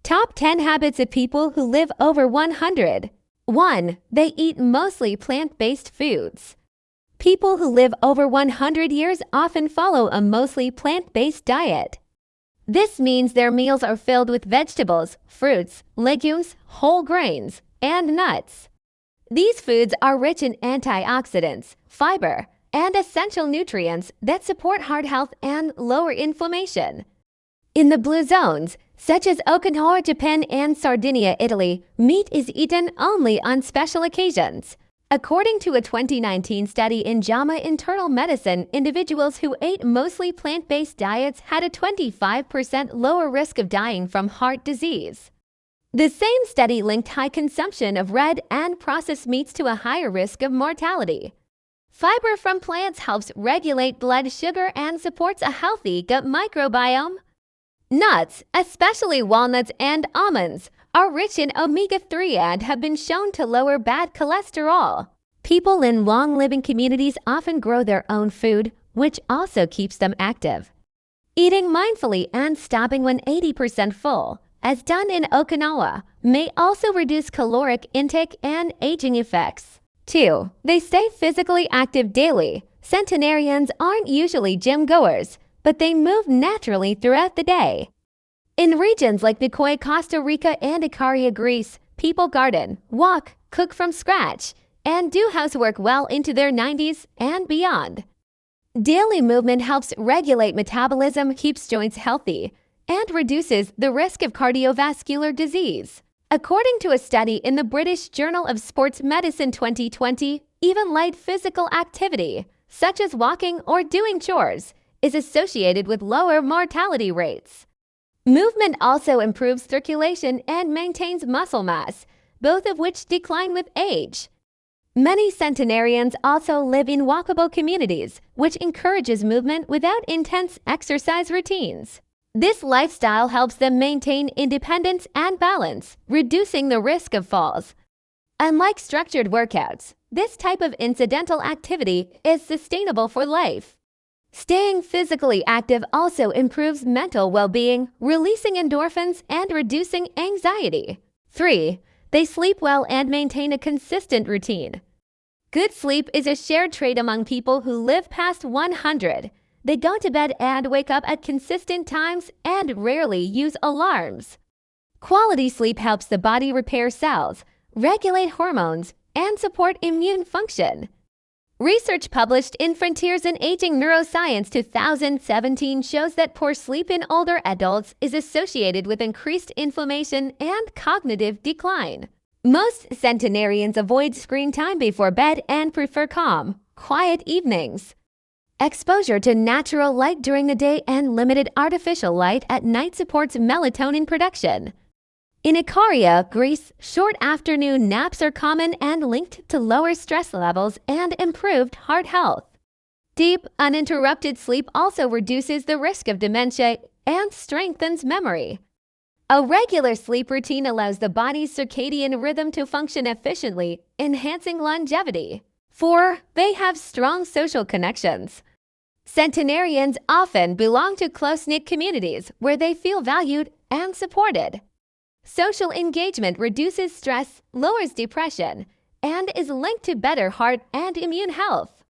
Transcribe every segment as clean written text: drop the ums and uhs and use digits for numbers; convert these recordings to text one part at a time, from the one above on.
Top 10 habits of people who live over 100. 1. They eat mostly plant-based foods. People who live over 100 years often follow a mostly plant-based diet. This means their meals are filled with vegetables, fruits, legumes, whole grains, and nuts. These foods are rich in antioxidants, fiber, and essential nutrients that support heart health and lower inflammation. In the blue zones, such as Okinawa, Japan, and Sardinia, Italy, meat is eaten only on special occasions. According to a 2019 study in JAMA Internal Medicine, individuals who ate mostly plant-based diets had a 25% lower risk of dying from heart disease. The same study linked high consumption of red and processed meats to a higher risk of mortality. Fiber from plants helps regulate blood sugar and supports a healthy gut microbiome. Nuts, especially walnuts and almonds, are rich in omega-3 and have been shown to lower bad cholesterol. People in long-living communities often grow their own food, which also keeps them active. Eating mindfully and stopping when 80% full, as done in Okinawa, may also reduce caloric intake and aging effects. 2. They stay physically active daily. Centenarians aren't usually gym goers, but they move naturally throughout the day. In regions like Nicoya, Costa Rica, and Icaria, Greece, people garden, walk, cook from scratch, and do housework well into their 90s and beyond. Daily movement helps regulate metabolism, keeps joints healthy, and reduces the risk of cardiovascular disease. According to a study in the British Journal of Sports Medicine 2020, even light physical activity, such as walking or doing chores, is associated with lower mortality rates. Movement also improves circulation and maintains muscle mass, both of which decline with age. Many centenarians also live in walkable communities, which encourages movement without intense exercise routines. This lifestyle helps them maintain independence and balance, reducing the risk of falls. Unlike structured workouts, this type of incidental activity is sustainable for life. Staying physically active also improves mental well-being, releasing endorphins and reducing anxiety. 3. They sleep well and maintain a consistent routine. Good sleep is a shared trait among people who live past 100. They go to bed and wake up at consistent times and rarely use alarms. Quality sleep helps the body repair cells, regulate hormones, and support immune function. Research published in Frontiers in Aging Neuroscience 2017 shows that poor sleep in older adults is associated with increased inflammation and cognitive decline. Most centenarians avoid screen time before bed and prefer calm, quiet evenings. Exposure to natural light during the day and limited artificial light at night supports melatonin production. In Icaria, Greece, short afternoon naps are common and linked to lower stress levels and improved heart health. Deep, uninterrupted sleep also reduces the risk of dementia and strengthens memory. A regular sleep routine allows the body's circadian rhythm to function efficiently, enhancing longevity. 4. They have strong social connections. Centenarians often belong to close-knit communities where they feel valued and supported. Social engagement reduces stress, lowers depression, and is linked to better heart and immune health.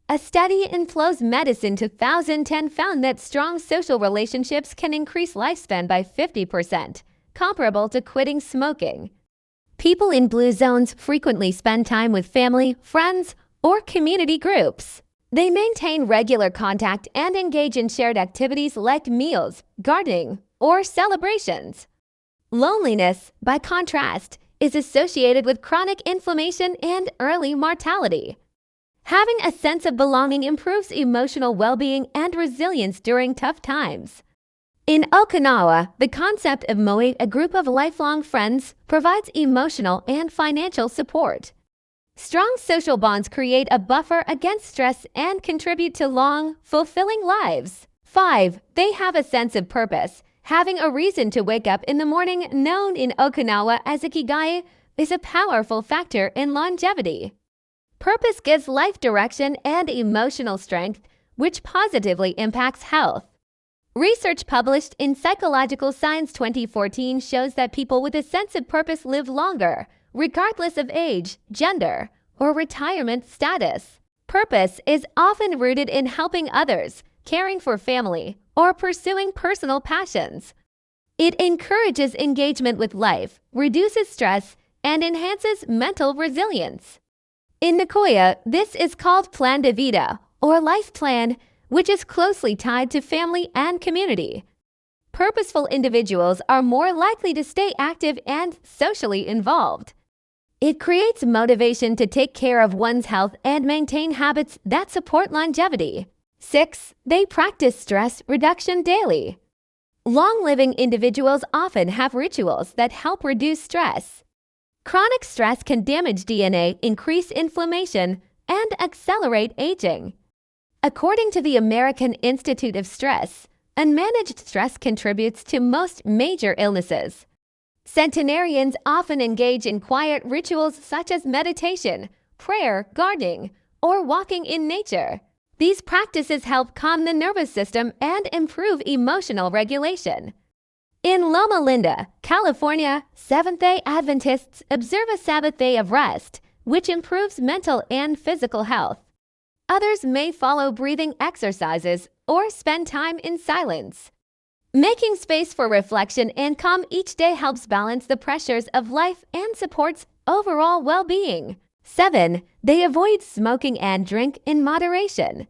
A study in PLOS Medicine 2010 found that strong social relationships can increase lifespan by 50%, comparable to quitting smoking. People in blue zones frequently spend time with family, friends, or community groups. They maintain regular contact and engage in shared activities like meals, gardening, or celebrations. Loneliness, by contrast, is associated with chronic inflammation and early mortality. Having a sense of belonging improves emotional well-being and resilience during tough times. In Okinawa, the concept of moe, a group of lifelong friends, provides emotional and financial support. Strong social bonds create a buffer against stress and contribute to long, fulfilling lives. 5. They have a sense of purpose. Having a reason to wake up in the morning, known in Okinawa as ikigai, is a powerful factor in longevity. Purpose gives life direction and emotional strength, which positively impacts health. Research published in Psychological Science 2014 shows that people with a sense of purpose live longer, regardless of age, gender, or retirement status. Purpose is often rooted in helping others, caring for family, or pursuing personal passions. It encourages engagement with life, reduces stress, and enhances mental resilience. In Nicoya, this is called Plan de Vida, or life plan, which is closely tied to family and community. Purposeful individuals are more likely to stay active and socially involved. It creates motivation to take care of one's health and maintain habits that support longevity. 6. They practice stress reduction daily. Long-living individuals often have rituals that help reduce stress. Chronic stress can damage DNA, increase inflammation, and accelerate aging. According to the American Institute of Stress, unmanaged stress contributes to most major illnesses. Centenarians often engage in quiet rituals such as meditation, prayer, gardening, or walking in nature. These practices help calm the nervous system and improve emotional regulation. In Loma Linda, California, Seventh-day Adventists observe a Sabbath day of rest, which improves mental and physical health. Others may follow breathing exercises or spend time in silence. Making space for reflection and calm each day helps balance the pressures of life and supports overall well-being. 7. They avoid smoking and drink in moderation.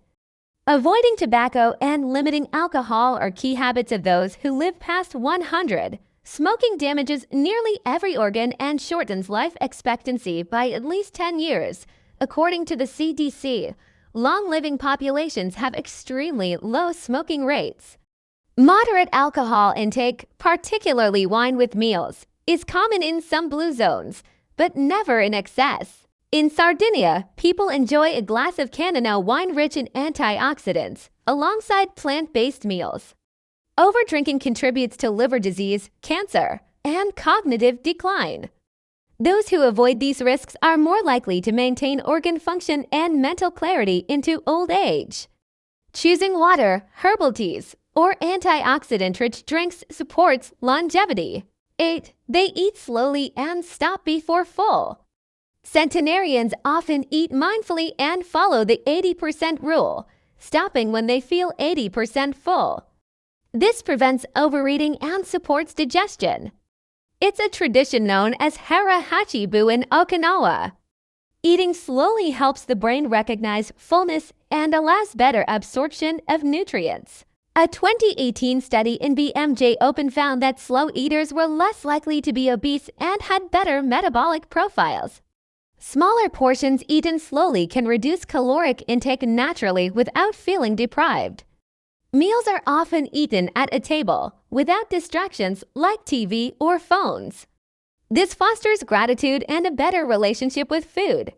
Avoiding tobacco and limiting alcohol are key habits of those who live past 100. Smoking damages nearly every organ and shortens life expectancy by at least 10 years. According to the CDC, long-living populations have extremely low smoking rates. Moderate alcohol intake, particularly wine with meals, is common in some blue zones, but never in excess. In Sardinia, people enjoy a glass of Cannonau wine rich in antioxidants, alongside plant-based meals. Overdrinking contributes to liver disease, cancer, and cognitive decline. Those who avoid these risks are more likely to maintain organ function and mental clarity into old age. Choosing water, herbal teas, or antioxidant-rich drinks supports longevity. 8. They eat slowly and stop before full. Centenarians often eat mindfully and follow the 80% rule, stopping when they feel 80% full. This prevents overeating and supports digestion. It's a tradition known as Hara Hachibu in Okinawa. Eating slowly helps the brain recognize fullness and allows better absorption of nutrients. A 2018 study in BMJ Open found that slow eaters were less likely to be obese and had better metabolic profiles. Smaller portions eaten slowly can reduce caloric intake naturally without feeling deprived. Meals are often eaten at a table, without distractions like TV or phones. This fosters gratitude and a better relationship with food.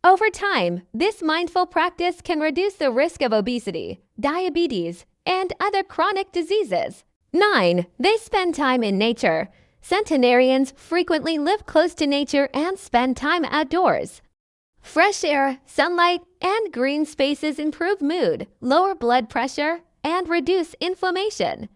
Over time, this mindful practice can reduce the risk of obesity, diabetes, and other chronic diseases. 9. They spend time in nature. Centenarians frequently live close to nature and spend time outdoors. Fresh air, sunlight, and green spaces improve mood, lower blood pressure, and reduce inflammation.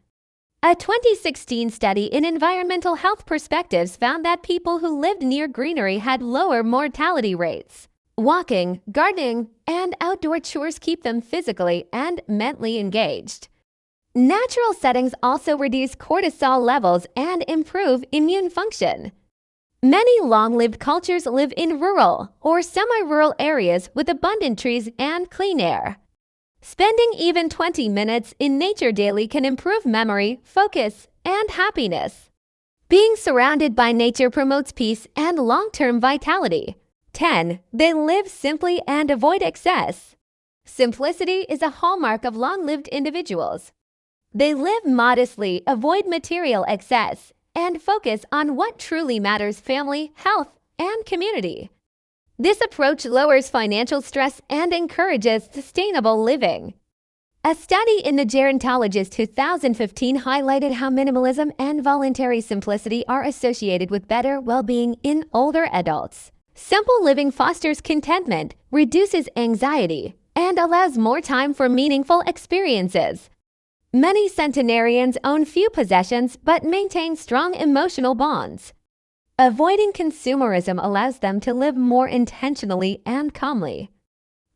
A 2016 study in Environmental Health Perspectives found that people who lived near greenery had lower mortality rates. Walking, gardening, and outdoor chores keep them physically and mentally engaged. Natural settings also reduce cortisol levels and improve immune function. Many long-lived cultures live in rural or semi-rural areas with abundant trees and clean air. Spending even 20 minutes in nature daily can improve memory, focus, and happiness. Being surrounded by nature promotes peace and long-term vitality. 10. They live simply and avoid excess. Simplicity is a hallmark of long-lived individuals. They live modestly, avoid material excess, and focus on what truly matters: family, health, and community. This approach lowers financial stress and encourages sustainable living. A study in the Gerontologist 2015 highlighted how minimalism and voluntary simplicity are associated with better well-being in older adults. Simple living fosters contentment, reduces anxiety, and allows more time for meaningful experiences. Many centenarians own few possessions but maintain strong emotional bonds. Avoiding consumerism allows them to live more intentionally and calmly.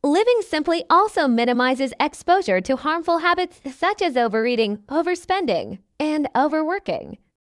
Living simply also minimizes exposure to harmful habits such as overeating, overspending, and overworking.